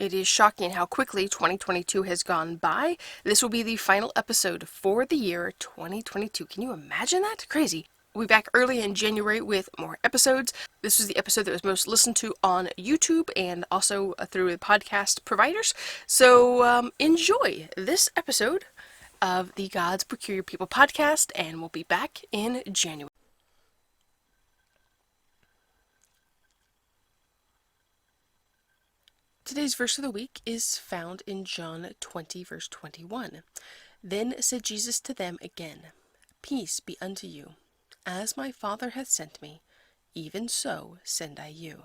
It is shocking how quickly 2022 has gone by. This will be the final episode for the year 2022. Can you imagine that? Crazy. We'll be back early in January with more episodes. This was the episode that was most listened to on YouTube and also through the podcast providers. So enjoy this episode of the God's Peculiar People podcast, and we'll be back in January. Today's verse of the week is found in John 20, verse 21. Then said Jesus to them again, Peace be unto you. As my Father hath sent me, even so send I you.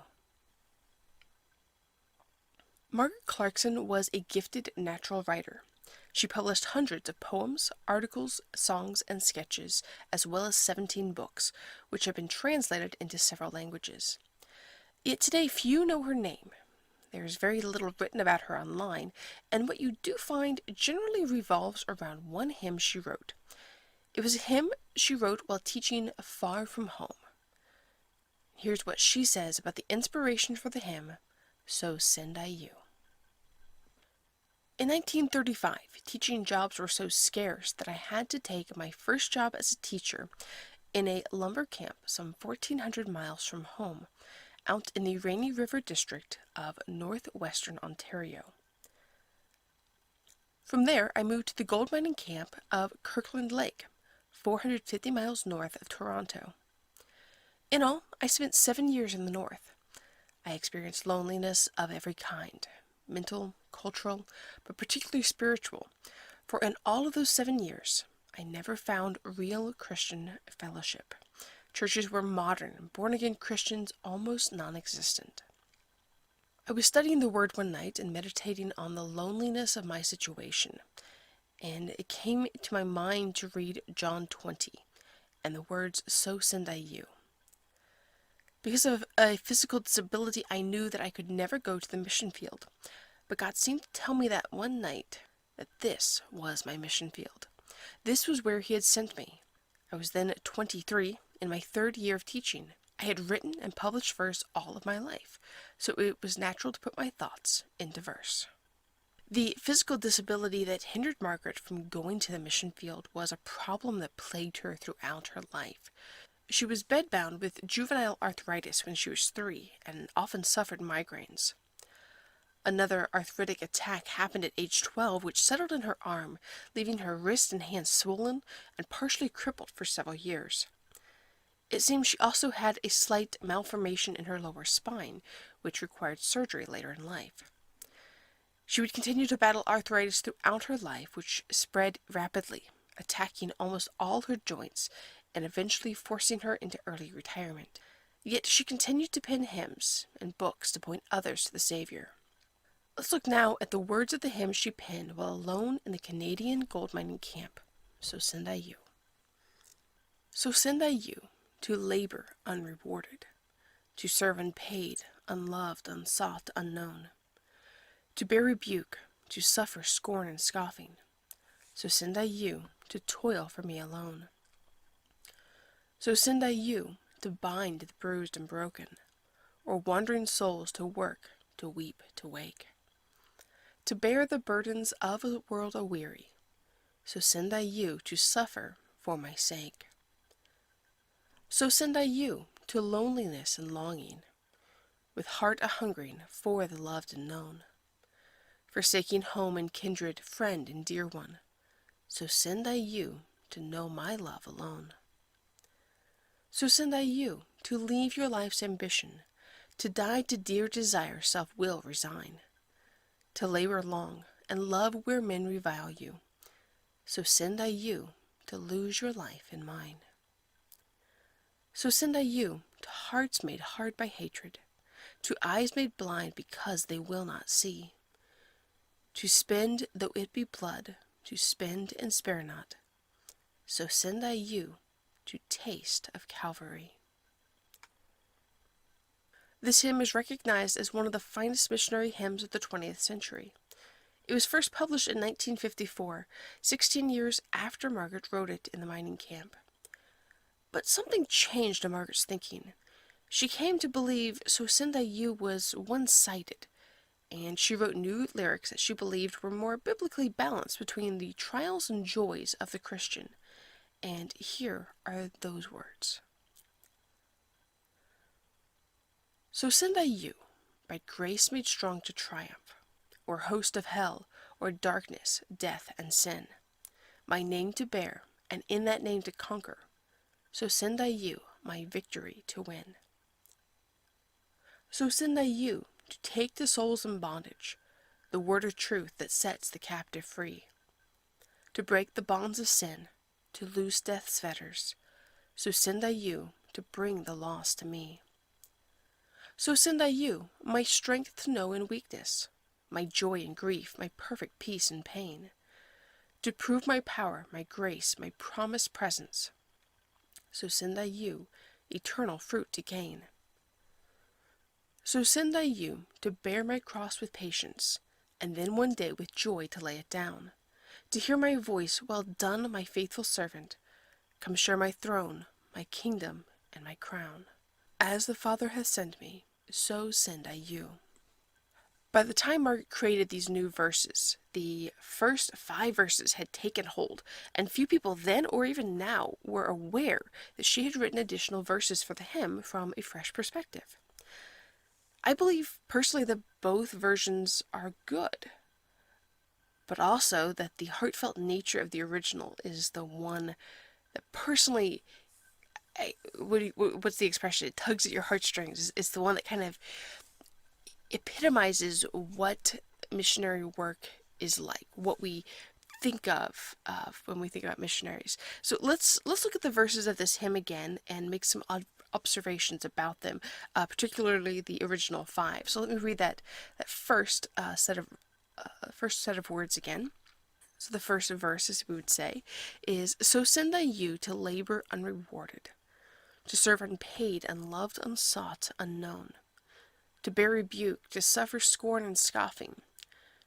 Margaret Clarkson was a gifted natural writer. She published hundreds of poems, articles, songs, and sketches, as well as 17 books, which have been translated into several languages. Yet today few know her name. There is very little written about her online, and what you do find generally revolves around one hymn she wrote. It was a hymn she wrote while teaching far from home. Here's what she says about the inspiration for the hymn, So Send I You. In 1935, teaching jobs were so scarce that I had to take my first job as a teacher in a lumber camp some 1,400 miles from home, out in the Rainy River district of northwestern Ontario. From there, I moved to the gold mining camp of Kirkland Lake, 450 miles north of Toronto. In all, I spent 7 years in the north. I experienced loneliness of every kind, mental, cultural, but particularly spiritual, for in all of those 7 years, I never found real Christian fellowship. Churches were modern, born-again Christians almost non-existent. I was studying the Word one night and meditating on the loneliness of my situation, and it came to my mind to read John 20 and the words, So send I you. Because of a physical disability, I knew that I could never go to the mission field, but God seemed to tell me that one night that this was my mission field. This was where He had sent me. I was then 23, in my third year of teaching. I had written and published verse all of my life, so it was natural to put my thoughts into verse. The physical disability that hindered Margaret from going to the mission field was a problem that plagued her throughout her life. She was bedbound with juvenile arthritis when she was 3 and often suffered migraines. Another arthritic attack happened at age 12, which settled in her arm, leaving her wrist and hand swollen and partially crippled for several years. It seems she also had a slight malformation in her lower spine, which required surgery later in life. She would continue to battle arthritis throughout her life, which spread rapidly, attacking almost all her joints and eventually forcing her into early retirement. Yet she continued to pen hymns and books to point others to the Savior. Let's look now at the words of the hymn she penned while alone in the Canadian gold mining camp, So Send I You. So send I you to labor unrewarded, to serve unpaid, unloved, unsought, unknown, to bear rebuke, to suffer scorn and scoffing. So send I you to toil for me alone. So send I you to bind the bruised and broken, or wandering souls to work, to weep, to wake, to bear the burdens of a world aweary. So send I you to suffer for my sake. So send I you to loneliness and longing, with heart a-hungering for the loved and known, forsaking home and kindred, friend and dear one. So send I you to know my love alone. So send I you to leave your life's ambition, to die to dear desire self-will resign, to labor long and love where men revile you. So send I you to lose your life in mine. So send I you to hearts made hard by hatred, to eyes made blind because they will not see, to spend though it be blood, to spend and spare not. So send I you to taste of Calvary. This hymn is recognized as one of the finest missionary hymns of the 20th century. It was first published in 1954, 16 years after Margaret wrote it in the mining camp. But something changed in Margaret's thinking. She came to believe So Send I You was one-sided, and she wrote new lyrics that she believed were more biblically balanced between the trials and joys of the Christian. And here are those words. So send I you, by grace made strong to triumph, or host of hell, or darkness, death, and sin, my name to bear, and in that name to conquer. So send I you, my victory to win. So send I you, to take the souls in bondage, the word of truth that sets the captive free, to break the bonds of sin, to loose death's fetters. So send I you, to bring the lost to me. So send I you, my strength to know in weakness, my joy in grief, my perfect peace in pain, to prove my power, my grace, my promised presence. So send I you, eternal fruit to gain. So send I you, to bear my cross with patience, and then one day with joy to lay it down, to hear my voice, well done, my faithful servant, come share my throne, my kingdom, and my crown. As the Father hath sent me, so send I you. By the time Margaret created these new verses, the first 5 verses had taken hold, and few people then or even now were aware that she had written additional verses for the hymn from a fresh perspective. I believe personally that both versions are good, but also that the heartfelt nature of the original is the one that personally, what's the expression? It tugs at your heartstrings. It's the one that kind of epitomizes what missionary work is like, what we think of when we think about missionaries. So let's look at the verses of this hymn again and make some observations about them, particularly the original 5. So let me read that first set of words again. So the first verse, as we would say, is, so send I you to labor unrewarded, to serve unpaid, unloved, unsought, unknown, to bear rebuke, to suffer scorn and scoffing.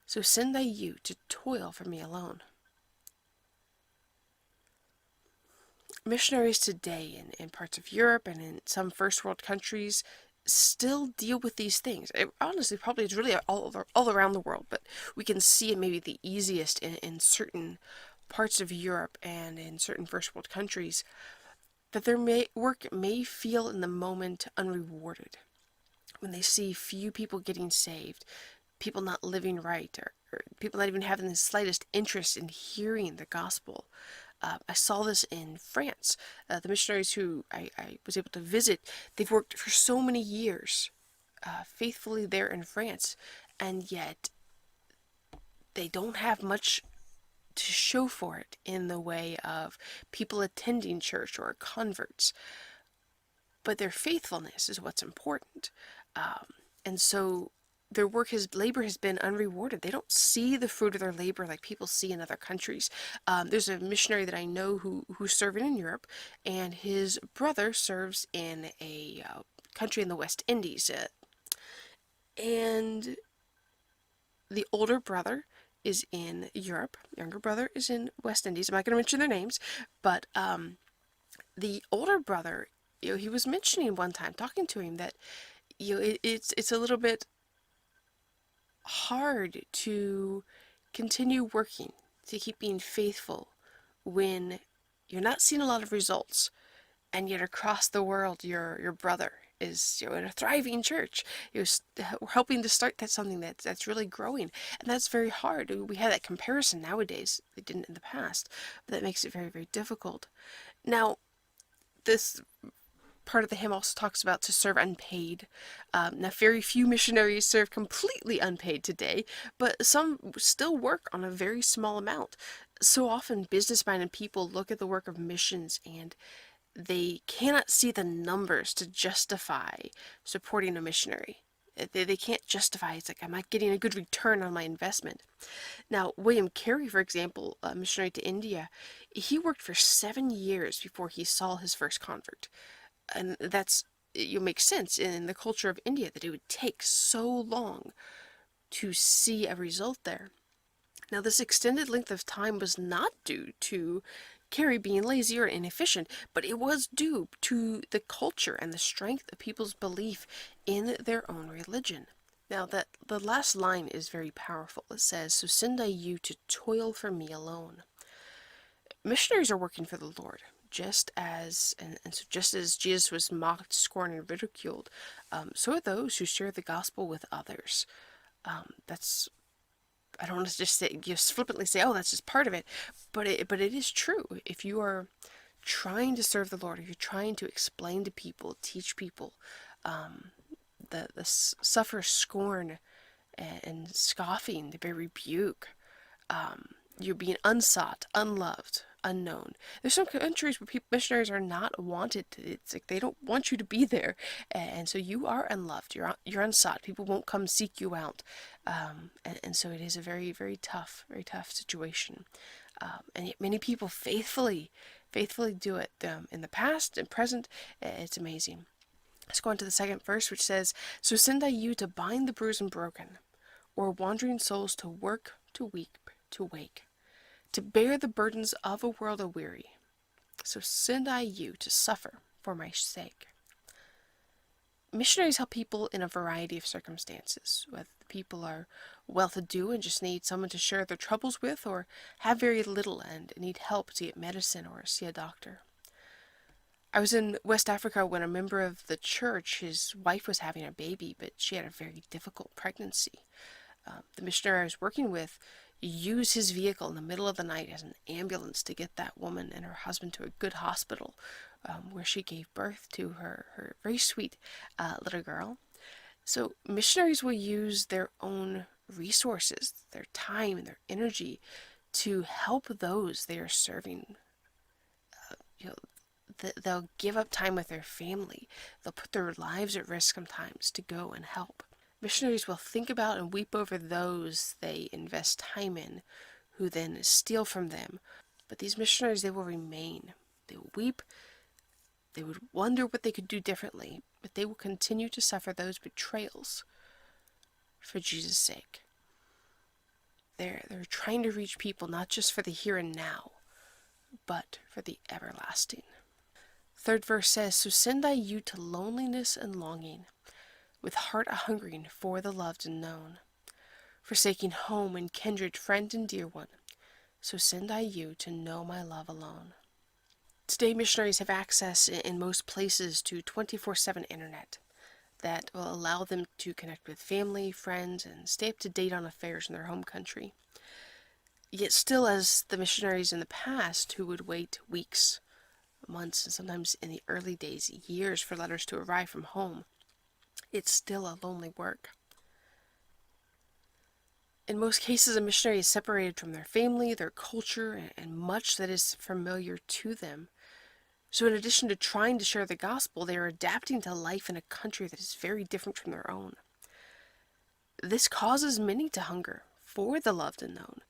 So send I you to toil for me alone. Missionaries today in parts of Europe and in some first world countries still deal with these things. Honestly, probably it's really all around the world, but we can see it maybe the easiest in certain parts of Europe and in certain first world countries, that their work may feel in the moment unrewarded. When they see few people getting saved, people not living right, or people not even having the slightest interest in hearing the gospel. I saw this in France. The missionaries who I was able to visit, they've worked for so many years faithfully there in France, and yet they don't have much to show for it in the way of people attending church or converts. But their faithfulness is what's important. And so their labor has been unrewarded. They don't see the fruit of their labor like people see in other countries. There's a missionary that I know who's serving in Europe, and his brother serves in a country in the West Indies. And the older brother is in Europe, younger brother is in West Indies. I'm not going to mention their names, but the older brother, he was mentioning one time, talking to him, that it's a little bit hard to continue working, to keep being faithful when you're not seeing a lot of results, and yet across the world your brother is in a thriving church. You're helping to start something that's really growing, and that's very hard. We have that comparison nowadays. They didn't in the past, but that makes it very, very difficult. Now, this part of the hymn also talks about to serve unpaid. Now, very few missionaries serve completely unpaid today, but some still work on a very small amount. So often, business-minded people look at the work of missions and they cannot see the numbers to justify supporting a missionary. They can't justify, it's like, I'm not getting a good return on my investment. Now, William Carey, for example, a missionary to India, he worked for 7 years before he saw his first convert. And it makes sense in the culture of India that it would take so long to see a result there. Now, this extended length of time was not due to Carey being lazy or inefficient, but it was due to the culture and the strength of people's belief in their own religion. Now that the last line is very powerful. It says, "So send I you to toil for me alone." Missionaries are working for the Lord, so just as Jesus was mocked, scorned, and ridiculed, so are those who share the gospel with others. That's I don't want to just flippantly say, "Oh, that's just part of it," but it is true. If you are trying to serve the Lord, if you're trying to explain to people, teach people, suffer scorn and scoffing, the very rebuke, you're being unsought, unloved, unknown. There's some countries where missionaries are not wanted. It's like they don't want you to be there, and so you are unloved. You're unsought. People won't come seek you out, and so it is a very very tough situation. And yet many people faithfully do it in the past and present. It's amazing. Let's go on to the second verse, which says, "So send I you to bind the bruised and broken, or wandering souls to work, to weep, to wake, to bear the burdens of a world aweary. So send I you to suffer for my sake." Missionaries help people in a variety of circumstances, whether the people are well-to-do and just need someone to share their troubles with, or have very little and need help to get medicine or see a doctor. I was in West Africa when a member of the church, his wife was having a baby, but she had a very difficult pregnancy. The missionary I was working with used his vehicle in the middle of the night as an ambulance to get that woman and her husband to a good hospital, where she gave birth to her very sweet little girl. So missionaries will use their own resources, their time and their energy to help those they are serving. You know, they'll give up time with their family. They'll put their lives at risk sometimes to go and help. Missionaries will think about and weep over those they invest time in, who then steal from them. But these missionaries, they will remain. They will weep. They would wonder what they could do differently, but they will continue to suffer those betrayals for Jesus' sake. They're trying to reach people not just for the here and now, but for the everlasting. Third verse says, "So send I you to loneliness and longing, with heart a-hungering for the loved and known, forsaking home and kindred, friend and dear one. So send I you to know my love alone." Today, missionaries have access in most places to 24/7 internet that will allow them to connect with family, friends, and stay up to date on affairs in their home country. Yet still, as the missionaries in the past who would wait weeks, months, and sometimes in the early days, years for letters to arrive from home, it's still a lonely work. In most cases, a missionary is separated from their family, their culture, and much that is familiar to them. So in addition to trying to share the gospel, they are adapting to life in a country that is very different from their own. This causes many to hunger for the loved and known,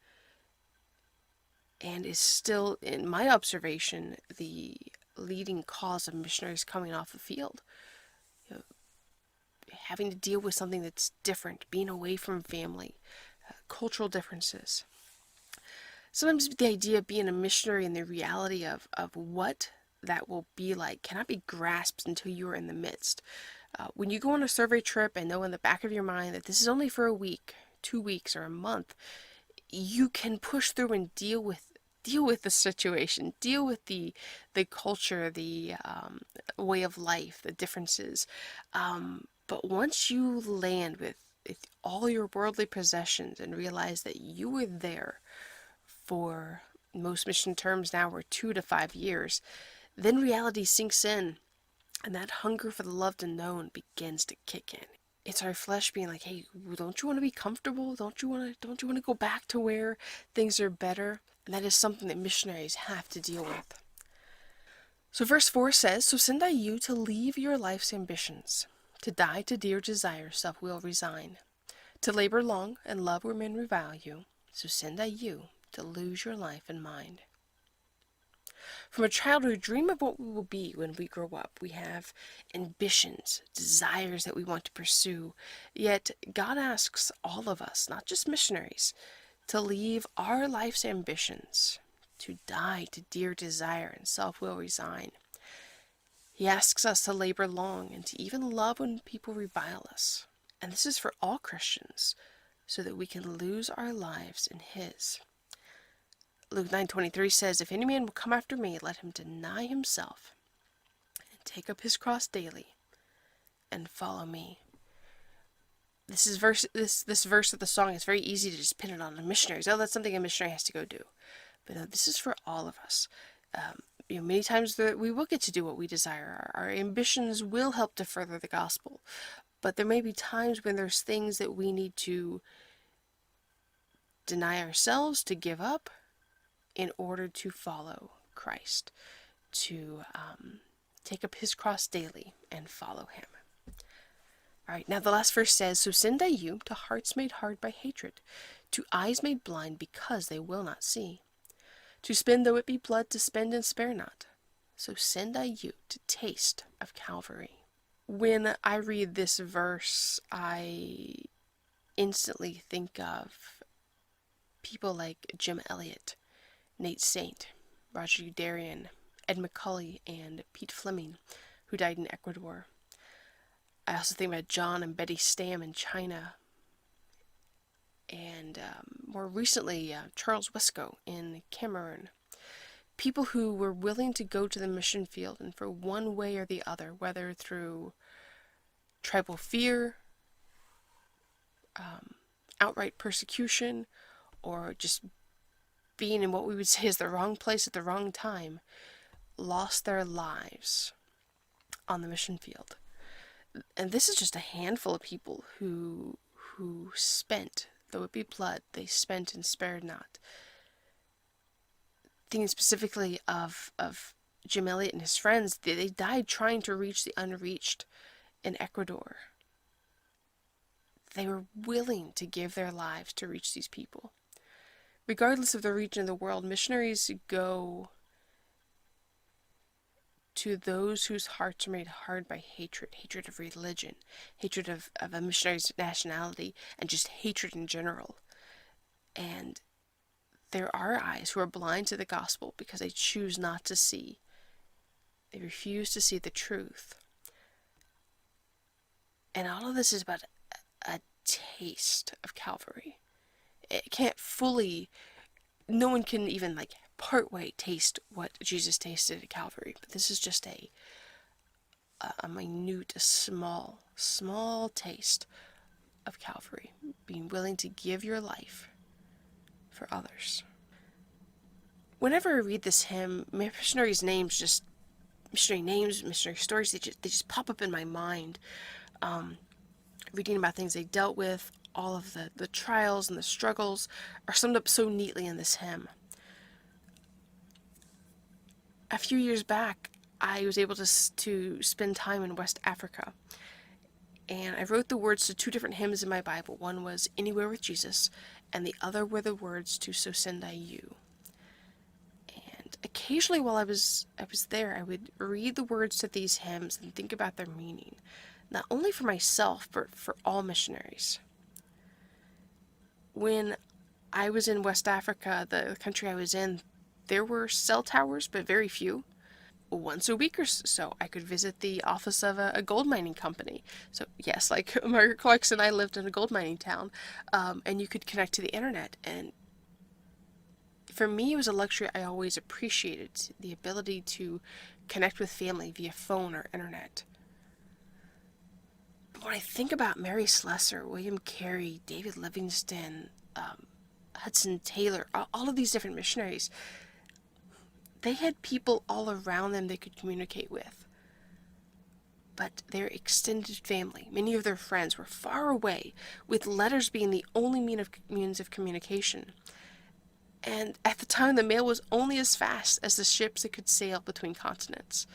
and is still, in my observation, the leading cause of missionaries coming off the field. You know, having to deal with something that's different, being away from family, cultural differences. Sometimes the idea of being a missionary and the reality of what that will be like cannot be grasped until you are in the midst. When you go on a survey trip and know in the back of your mind that this is only for a week, 2 weeks, or a month, you can push through and deal with the situation, deal with the culture, the way of life, the differences. But once you land with all your worldly possessions and realize that you were there for, most mission terms now were 2 to 5 years, then reality sinks in, and that hunger for the loved and known begins to kick in. It's our flesh being like, "Hey, don't you want to be comfortable? Don't you want to go back to where things are better?" And that is something that missionaries have to deal with. So verse 4 says, "So send I you to leave your life's ambitions, to die to dear desires self-will resign, to labor long and love where men revile you. So send I you to lose your life and mind." From a child who dream of what we will be when we grow up, we have ambitions, desires that we want to pursue. Yet God asks all of us, not just missionaries, to leave our life's ambitions, to die to dear desire and self-will resign. He asks us to labor long and to even love when people revile us. And this is for all Christians, so that we can lose our lives in His. Luke 9:23 says, "If any man will come after me, let him deny himself and take up his cross daily and follow me." This verse of the song is very easy to just pin it on the missionaries. Oh, that's something a missionary has to go do. But no, this is for all of us. Many times we will get to do what we desire. Our ambitions will help to further the gospel. But there may be times when there's things that we need to deny ourselves, to give up, in order to follow Christ, to take up His cross daily and follow Him. All right, now the last verse says, "So send I you to hearts made hard by hatred, to eyes made blind because they will not see, to spend though it be blood, to spend and spare not. So send I you to taste of Calvary." When I read this verse, I instantly think of people like Jim Elliot, Nate Saint, Roger Youderian, Ed McCully, and Pete Fleming, who died in Ecuador. I also think about John and Betty Stam in China, and more recently, Charles Wesco in Cameroon. People who were willing to go to the mission field, and for one way or the other, whether through tribal fear, outright persecution, or just being in what we would say is the wrong place at the wrong time, lost their lives on the mission field. And this is just a handful of people who spent, though it be blood, they spent and spared not. Thinking specifically of Jim Elliot and his friends, they died trying to reach the unreached in Ecuador. They were willing to give their lives to reach these people. Regardless of the region of the world, missionaries go to those whose hearts are made hard by hatred of religion, hatred of a missionary's nationality, and just hatred in general. And there are eyes who are blind to the gospel because they choose not to see. They refuse to see the truth. And all of this is about a taste of Calvary. It can't fully, no one can even partway taste what Jesus tasted at Calvary. But this is just a minute, a small taste of Calvary. Being willing to give your life for others. Whenever I read this hymn, missionary names, missionary stories, they just pop up in my mind. Reading about things they dealt with, all of the trials and the struggles are summed up so neatly in this hymn. A few years back, I was able to spend time in West Africa, and I wrote the words to two different hymns in my Bible. One was "Anywhere with Jesus," and the other were the words to "So Send I You." And occasionally while I was there, I would read the words to these hymns and think about their meaning, not only for myself, but for all missionaries. When I was in West Africa, the country I was in, there were cell towers, but very few. Once a week or so, I could visit the office of a gold mining company. So yes, like Margaret Clarkson, I lived in a gold mining town, and you could connect to the internet. And for me, it was a luxury I always appreciated, the ability to connect with family via phone or internet. But when I think about Mary Slessor, William Carey, David Livingstone, Hudson Taylor, all of these different missionaries, they had people all around them they could communicate with. But their extended family, many of their friends, were far away, with letters being the only means of communication. And at the time, the mail was only as fast as the ships that could sail between continents.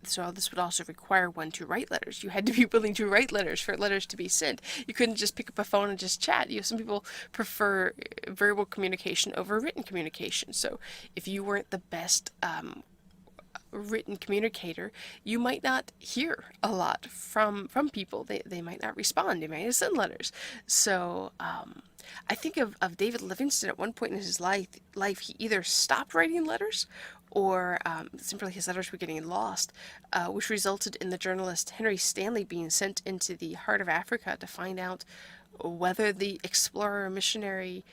So this would also require one to write letters. You had to be willing to write letters for letters to be sent. You couldn't just pick up a phone and just chat. Some people prefer verbal communication over written communication. So if you weren't the best written communicator, you might not hear a lot from people. They might not respond. They might not send letters. So I think of David Livingstone. At one point in his life, he either stopped writing letters or simply his letters were getting lost, which resulted in the journalist Henry Stanley being sent into the heart of Africa to find out whether the explorer missionary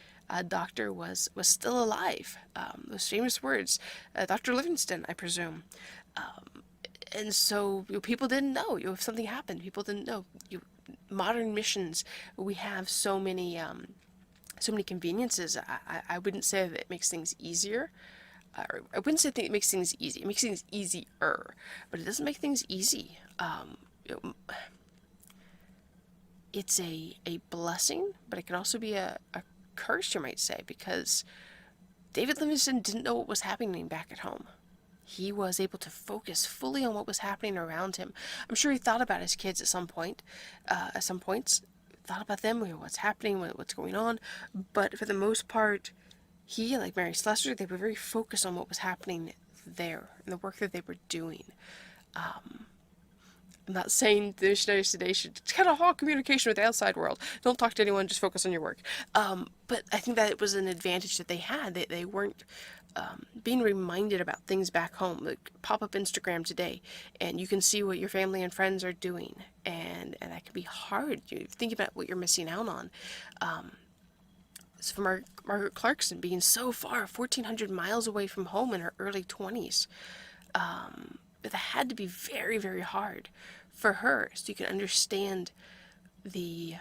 doctor was still alive. Those famous words, Dr. Livingston, I presume. And so people didn't know. If something happened, people didn't know. Modern missions, we have so many conveniences. I wouldn't say that it makes things easier. I wouldn't say it makes things easy. It makes things easier, but it doesn't make things easy. It's a blessing, but it can also be a curse, you might say, because David Livingstone didn't know what was happening back at home. He was able to focus fully on what was happening around him. I'm sure he thought about his kids at some point, at some points, thought about them, what's happening, what's going on, but for the most part, he, like Mary Slessor, they were very focused on what was happening there and the work that they were doing. I'm not saying the missionaries today should cut off all communication with the outside world. Don't talk to anyone, just focus on your work. But I think that it was an advantage that they had. They weren't being reminded about things back home. Like, pop up Instagram today, and you can see what your family and friends are doing. And that can be hard. You think about what you're missing out on. It's from Margaret Clarkson being so far, 1,400 miles away from home in her early 20s. That had to be very, very hard for her, so you can understand I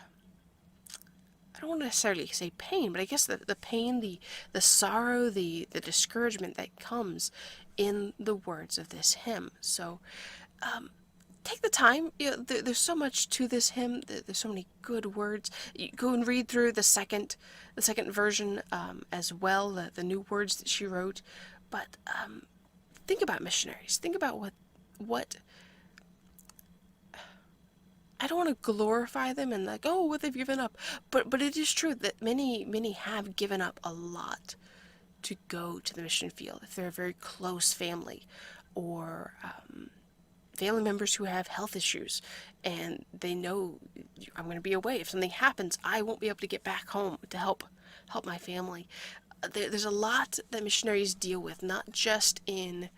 don't want to necessarily say pain, but I guess the pain, the sorrow, the discouragement that comes in the words of this hymn. So take the time. There's so much to this hymn. There's so many good words. You go and read through the second version as well, the new words that she wrote. But think about missionaries. Think about what I don't want to glorify them and like, oh, what they've given up. But it is true that many have given up a lot to go to the mission field if they're a very close family, or family members who have health issues and they know, I'm going to be away. If something happens, I won't be able to get back home to help my family. There's a lot that missionaries deal with, not just in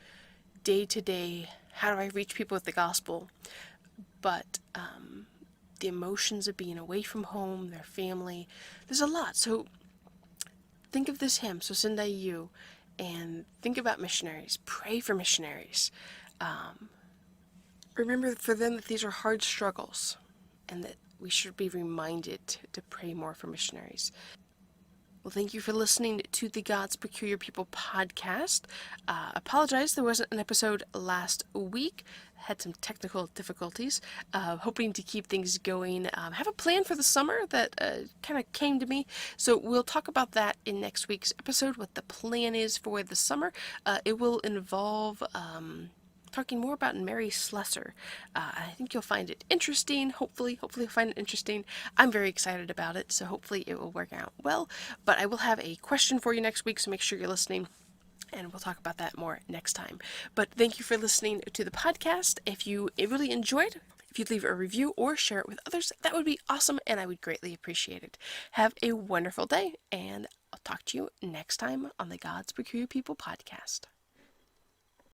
day-to-day, how do I reach people with the gospel, but the emotions of being away from home, their family. There's a lot. So think of this hymn, So Send I You, and think about missionaries. Pray for missionaries. Remember for them that these are hard struggles, and that we should be reminded to pray more for missionaries. Well, thank you for listening to the God's Peculiar People podcast. Apologize, there wasn't an episode last week. Had some technical difficulties. Hoping to keep things going. Have a plan for the summer that kind of came to me. So we'll talk about that in next week's episode, what the plan is for the summer. It will involve talking more about Mary Slessor. I think you'll find it interesting. Hopefully you'll find it interesting. I'm very excited about it, so hopefully it will work out well. But I will have a question for you next week, so make sure you're listening, and we'll talk about that more next time. But thank you for listening to the podcast. If you really enjoyed, if you'd leave a review or share it with others, that would be awesome, and I would greatly appreciate it. Have a wonderful day, and I'll talk to you next time on the God's Peculiar People podcast.